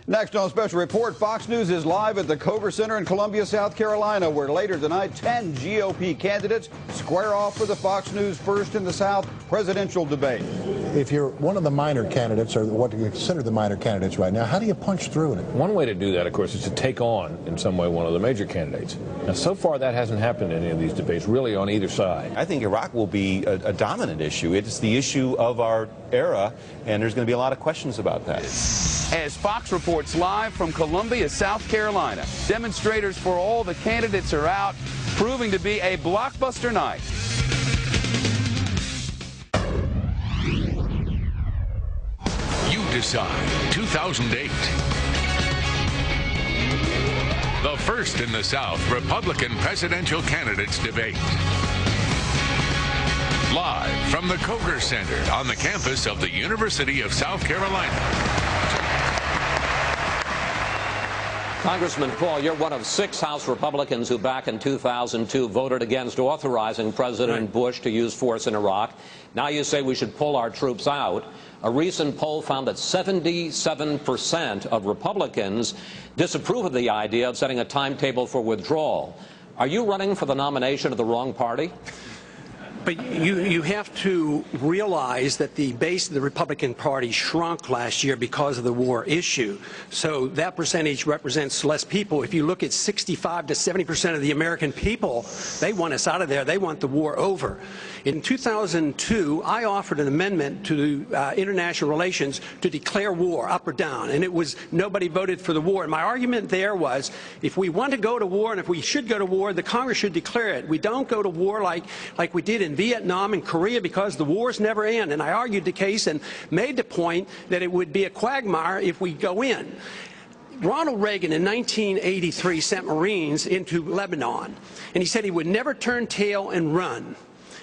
Next on Special Report, Fox News is live at the Coker Center in Columbia, South Carolina, where later tonight 10 GOP candidates square off for the Fox News First in the South presidential debate. If you're one of the minor candidates, or what you consider the minor candidates right now, how do you punch through it? One way to do that, of course, is to take on, in some way, one of the major candidates. Now, so far, that hasn't happened in any of these debates, really, on either side. I think Iraq will be a dominant issue. It's the issue of our era, and there's going to be a lot of questions about that. As Fox reports live from Columbia, South Carolina, demonstrators for all the candidates are out, proving to be a blockbuster night. You Decide 2008. The First in the South Republican presidential candidates debate. Live from the Coker Center on the campus of the University of South Carolina. Congressman Paul, you're one of 6 House Republicans who back in 2002 voted against authorizing President Bush to use force in Iraq. Now you say we should pull our troops out. A recent poll found that 77% of Republicans disapprove of the idea of setting a timetable for withdrawal. Are you running for the nomination of the wrong party? But you have to realize that the base of the Republican Party shrunk last year because of the war issue. So that percentage represents less people. If you look at 65 to 70% of the American people, they want us out of there. They want the war over. In 2002, I offered an amendment to international relations to declare war, up or down, and it was nobody voted for the war. And my argument there was, if we want to go to war and if we should go to war, the Congress should declare it. We don't go to war like we did in Vietnam and Korea, because the wars never end. And I argued the case and made the point that it would be a quagmire if we go in. Ronald Reagan in 1983 sent Marines into Lebanon, and he said he would never turn tail and run.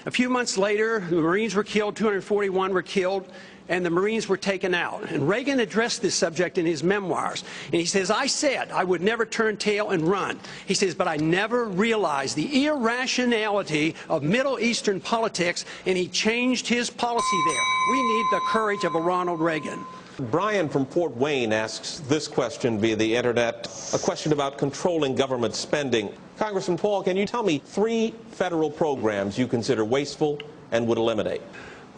A few months later, the Marines were killed, 241 were killed, and the Marines were taken out. And Reagan addressed this subject in his memoirs. And he says, I said I would never turn tail and run. He says, but I never realized the irrationality of Middle Eastern politics, and he changed his policy there. We need the courage of a Ronald Reagan. Brian from Fort Wayne asks this question via the internet, a question about controlling government spending. Congressman Paul, can you tell me 3 federal programs you consider wasteful and would eliminate?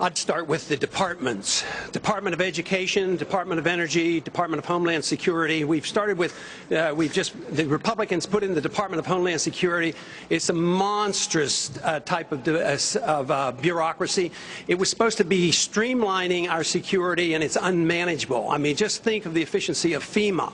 I'd start with the departments. Department of Education, Department of Energy, Department of Homeland Security. We've started with, the Republicans put in the Department of Homeland Security. It's a monstrous type of bureaucracy. It was supposed to be streamlining our security, and it's unmanageable. I mean, just think of the efficiency of FEMA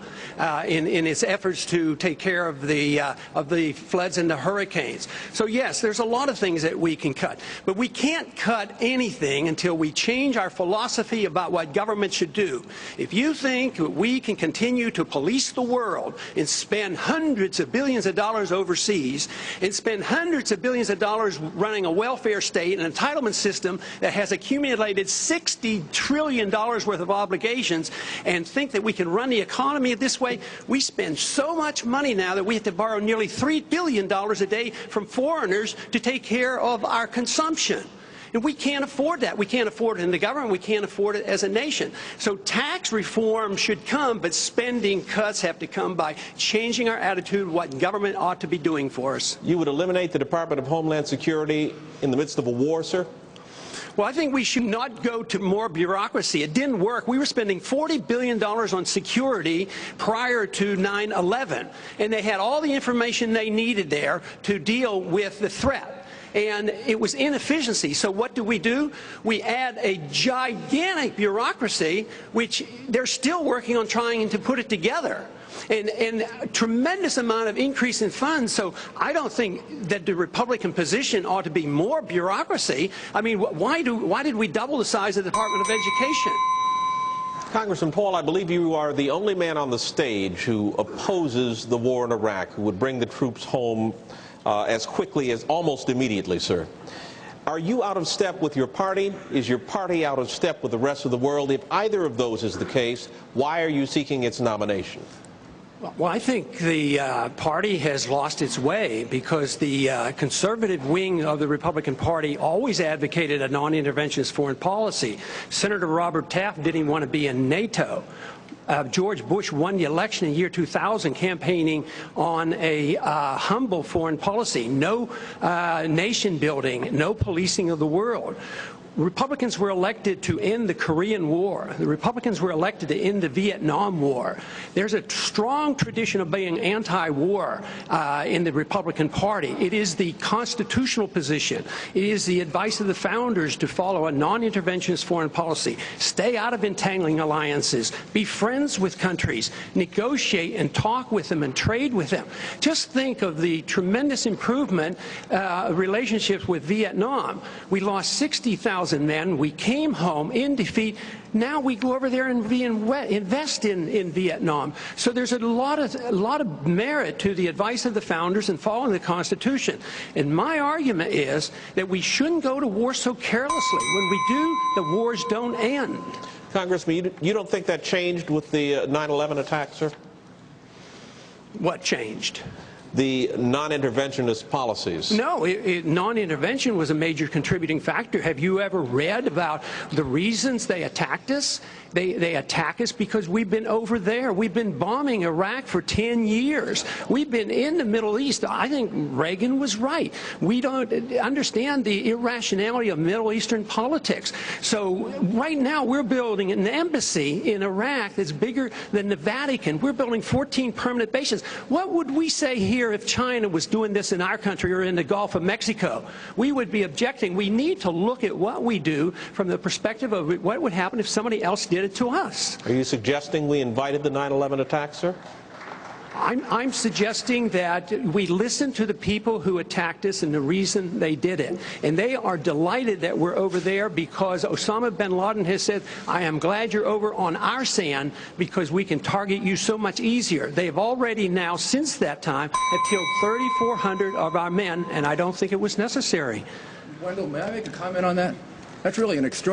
in its efforts to take care of the floods and the hurricanes. So yes, there's a lot of things that we can cut, but we can't cut anything until we change our philosophy about what government should do. If you think we can continue to police the world and spend hundreds of billions of dollars overseas and spend hundreds of billions of dollars running a welfare state, an entitlement system that has accumulated $60 trillion worth of obligations, and think that we can run the economy this way, we spend so much money now that we have to borrow nearly $3 billion a day from foreigners to take care of our consumption. And we can't afford that. We can't afford it in the government. We can't afford it as a nation. So tax reform should come, but spending cuts have to come by changing our attitude of what government ought to be doing for us. You would eliminate the Department of Homeland Security in the midst of a war, sir? Well, I think we should not go to more bureaucracy. It didn't work. We were spending $40 billion on security prior to 9/11, and they had all the information they needed there to deal with the threat. And it was inefficiency. So what do? We add a gigantic bureaucracy, which they're still working on trying to put it together. And a tremendous amount of increase in funds. So I don't think that the Republican position ought to be more bureaucracy. I mean, why did we double the size of the Department of Education? Congressman Paul, I believe you are the only man on the stage who opposes the war in Iraq, who would bring the troops home as quickly as almost immediately, sir. Are you out of step with your party? Is your party out of step with the rest of the world? If either of those is the case, why are you seeking its nomination? Well, I think the party has lost its way because the conservative wing of the Republican Party always advocated a non-interventionist foreign policy. Senator Robert Taft didn't want to be in NATO. George Bush won the election in year 2000 campaigning on a humble foreign policy, no nation building, no policing of the world. Republicans were elected to end the Korean War. The Republicans were elected to end the Vietnam War. There's a strong tradition of being anti-war in the Republican Party. It is the constitutional position. It is the advice of the founders to follow a non-interventionist foreign policy. Stay out of entangling alliances. Be friends with countries. Negotiate and talk with them and trade with them. Just think of the tremendous improvement relationships with Vietnam. We lost 60,000 men. We came home in defeat. Now we go over there and invest in Vietnam. So there's a lot of merit to the advice of the founders and following the Constitution. And my argument is that we shouldn't go to war so carelessly. When we do, the wars don't end. Congressman, you don't think that changed with the 9/11 attack, sir? What changed? The non-interventionist policies. No, non-intervention was a major contributing factor. Have you ever read about the reasons they attacked us? They attack us because we've been over there. We've been bombing Iraq for 10 years. We've been in the Middle East. I think Reagan was right. We don't understand the irrationality of Middle Eastern politics. So right now we're building an embassy in Iraq that's bigger than the Vatican. We're building 14 permanent bases. What would we say here if China was doing this in our country or in the Gulf of Mexico? We would be objecting. We need to look at what we do from the perspective of what would happen if somebody else did it to us. Are you suggesting we invited the 9/11 attack, sir? I'm suggesting that we listen to the people who attacked us and the reason they did it. And they are delighted that we're over there because Osama bin Laden has said, I am glad you're over on our sand because we can target you so much easier. They've already now, since that time, have killed 3,400 of our men, and I don't think it was necessary. Wendell, may I make a comment on that? That's really an extraordinary